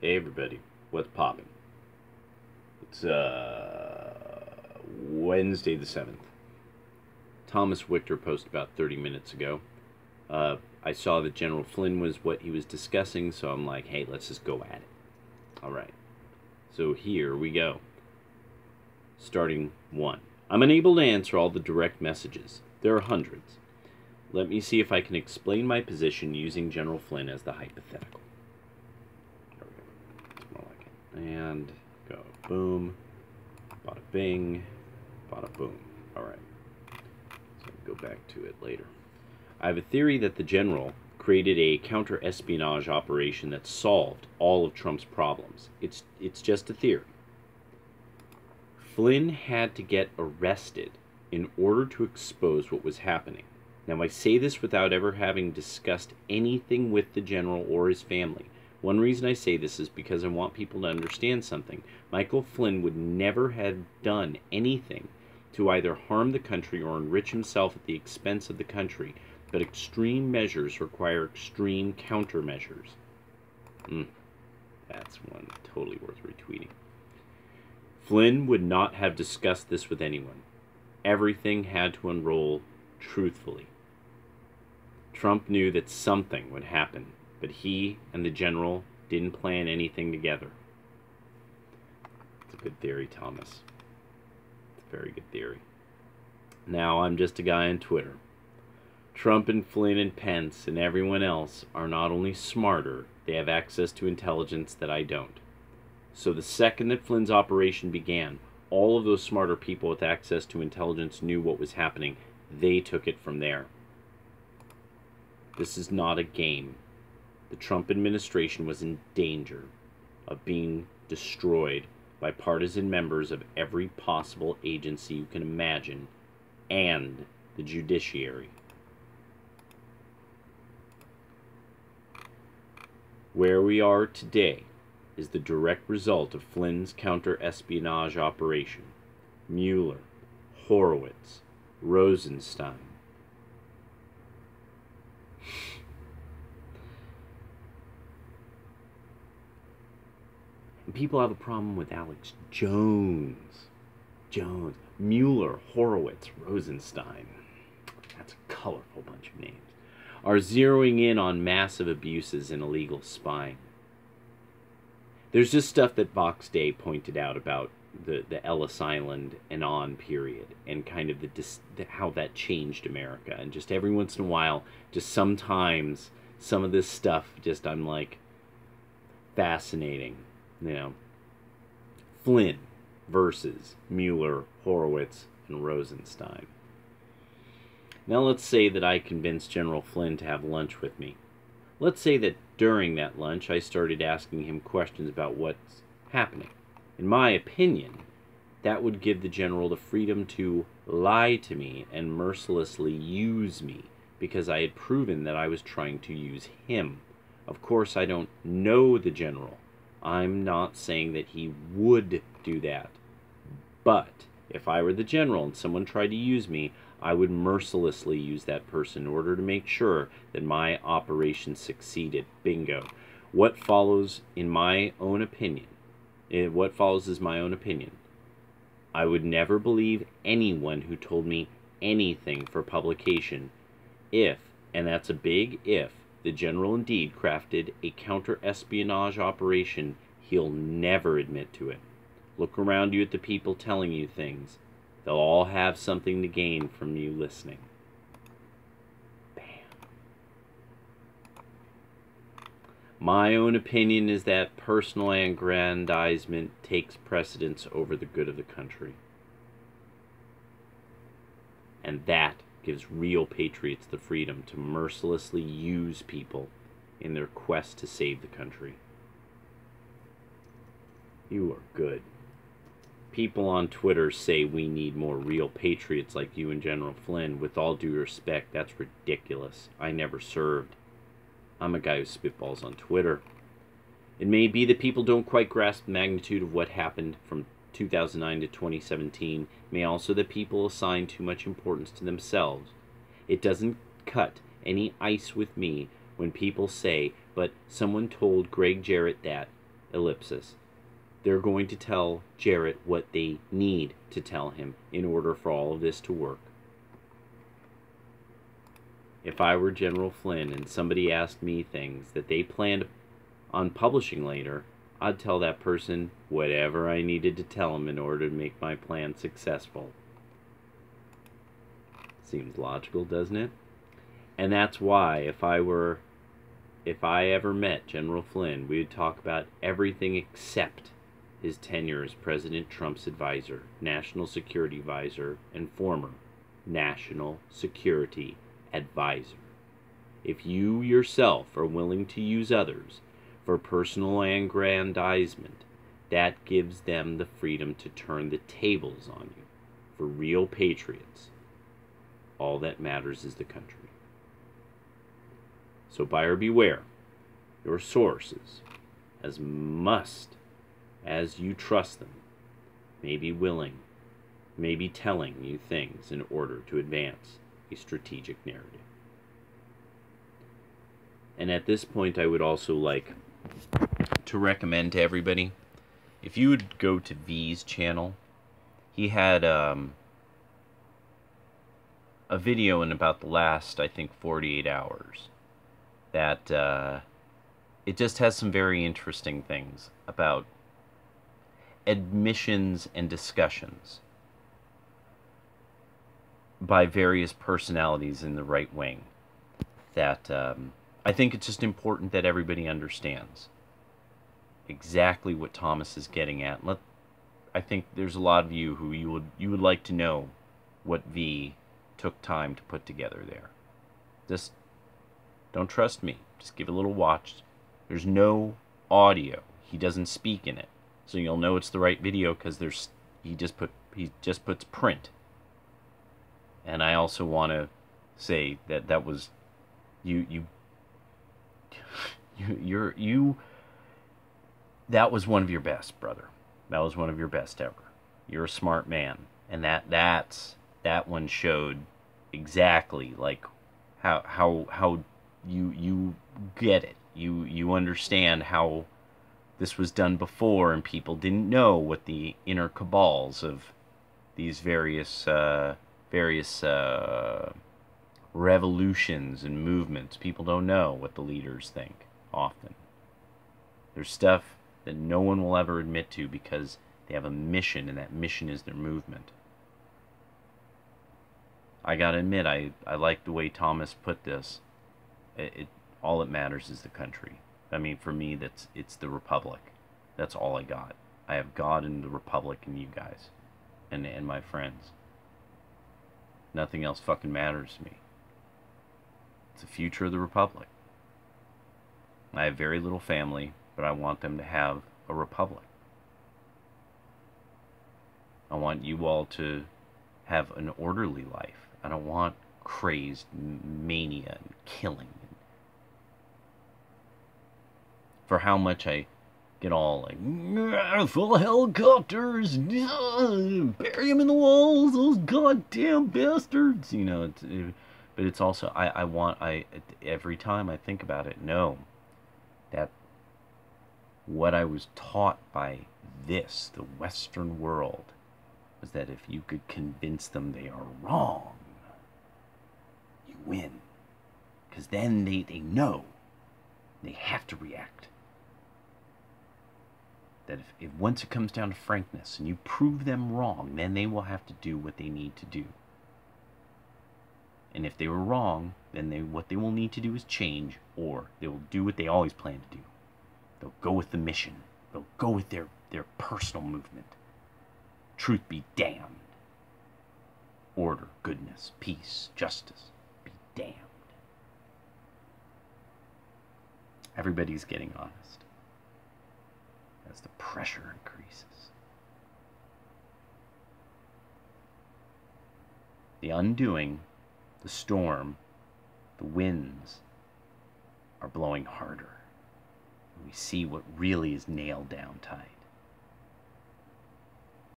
Hey everybody, what's poppin'? It's Wednesday the 7th. Thomas Wichter posted about 30 minutes ago. I saw that General Flynn was what he was discussing, so I'm like, hey, let's just go at it. Alright, so here we go. Starting 1. I'm unable to answer all the direct messages. There are hundreds. Let me see if I can explain my position using General Flynn as the hypothetical. And go boom, bada bing, bada boom. Alright, so I'll go back to it later. I have a theory that the general created a counter-espionage operation that solved all of Trump's problems. It's just a theory. Flynn had to get arrested in order to expose what was happening. Now, I say this without ever having discussed anything with the general or his family. One reason I say this is because I want people to understand something. Michael Flynn would never have done anything to either harm the country or enrich himself at the expense of the country, but extreme measures require extreme countermeasures. That's one totally worth retweeting. Flynn would not have discussed this with anyone. Everything had to unroll truthfully. Trump knew that something would happen, but he and the general didn't plan anything together. It's a good theory, Thomas. It's a very good theory. Now, I'm just a guy on Twitter. Trump and Flynn and Pence and everyone else are not only smarter, they have access to intelligence that I don't. So the second that Flynn's operation began, all of those smarter people with access to intelligence knew what was happening. They took it from there. This is not a game. The Trump administration was in danger of being destroyed by partisan members of every possible agency you can imagine and the judiciary. Where we are today is the direct result of Flynn's counter-espionage operation. Mueller, Horowitz, Rosenstein. People have a problem with Alex Jones. Mueller, Horowitz, Rosenstein. That's a colorful bunch of names. Are zeroing in on massive abuses and illegal spying. There's just stuff that Vox Day pointed out about the Ellis Island and on period, and kind of how that changed America. And just every once in a while, just sometimes, some of this stuff, just I'm like, fascinating. You know, Flynn versus Mueller, Horowitz, and Rosenstein. Now let's say that I convinced General Flynn to have lunch with me. Let's say that during that lunch I started asking him questions about what's happening. In my opinion, that would give the general the freedom to lie to me and mercilessly use me, because I had proven that I was trying to use him. Of course, I don't know the general. I'm not saying that he would do that. But if I were the general and someone tried to use me, I would mercilessly use that person in order to make sure that my operation succeeded. Bingo. What follows in my own opinion? What follows is my own opinion. I would never believe anyone who told me anything for publication if, and that's a big if, the general indeed crafted a counter-espionage operation. He'll never admit to it. Look around you at the people telling you things. They'll all have something to gain from you listening. Bam. My own opinion is that personal aggrandizement takes precedence over the good of the country. And that gives real patriots the freedom to mercilessly use people in their quest to save the country. You are good. People on Twitter say we need more real patriots like you and General Flynn. With all due respect, that's ridiculous. I never served. I'm a guy who spitballs on Twitter. It may be that people don't quite grasp the magnitude of what happened from 2009 to 2017. It may also that people assign too much importance to themselves. It doesn't cut any ice with me when people say, but someone told Greg Jarrett that. ellipsis. They're going to tell Jarrett what they need to tell him in order for all of this to work. If I were General Flynn and somebody asked me things that they planned on publishing later, I'd tell that person whatever I needed to tell them in order to make my plan successful. Seems logical, doesn't it? And that's why if I ever met General Flynn, we would talk about everything except his tenure as President Trump's advisor, National Security Advisor, and former National Security Advisor. If you yourself are willing to use others for personal aggrandizement, that gives them the freedom to turn the tables on you. For real patriots, all that matters is the country. So buyer beware. Your sources, as must as you trust them, may be willing, may be telling you things in order to advance a strategic narrative. And at this point, I would also like to recommend to everybody, if you would go to V's channel, he had a video in about the last, I think, 48 hours that it just has some very interesting things about admissions and discussions by various personalities in the right wing that I think it's just important that everybody understands exactly what Thomas is getting at. I think there's a lot of you who you would like to know what V took time to put together there. Just don't trust me. Just give it a little watch. There's no audio. He doesn't speak in it, so you'll know it's the right video because he just puts print. And I also want to say that was that was one of your best, brother. That was one of your best ever. You're a smart man, and that one showed exactly like how you get it. You understand how this was done before, and people didn't know what the inner cabals of these various revolutions and movements. People don't know what the leaders think often. There's stuff that no one will ever admit to because they have a mission, and that mission is their movement. I gotta admit, I like the way Thomas put this. All that matters is the country. I mean, for me, it's the Republic. That's all I got. I have God and the Republic and you guys, and my friends. Nothing else fucking matters to me. It's the future of the Republic. I have very little family, but I want them to have a republic. I want you all to have an orderly life. I don't want crazed mania and killing. For how much I get all like, full of helicopters, bury them in the walls, those goddamn bastards, you know. But it's also, every time I think about it, know that what I was taught by the Western world, was that if you could convince them they are wrong, you win. Because then they know they have to react. That if once it comes down to frankness and you prove them wrong, then they will have to do what they need to do. And if they were wrong, then what they will need to do is change, or they will do what they always plan to do. They'll go with the mission. They'll go with their personal movement. Truth be damned. Order, goodness, peace, justice be damned. Everybody's getting honest as the pressure increases. The undoing, the storm, the winds are blowing harder. We see what really is nailed down tight.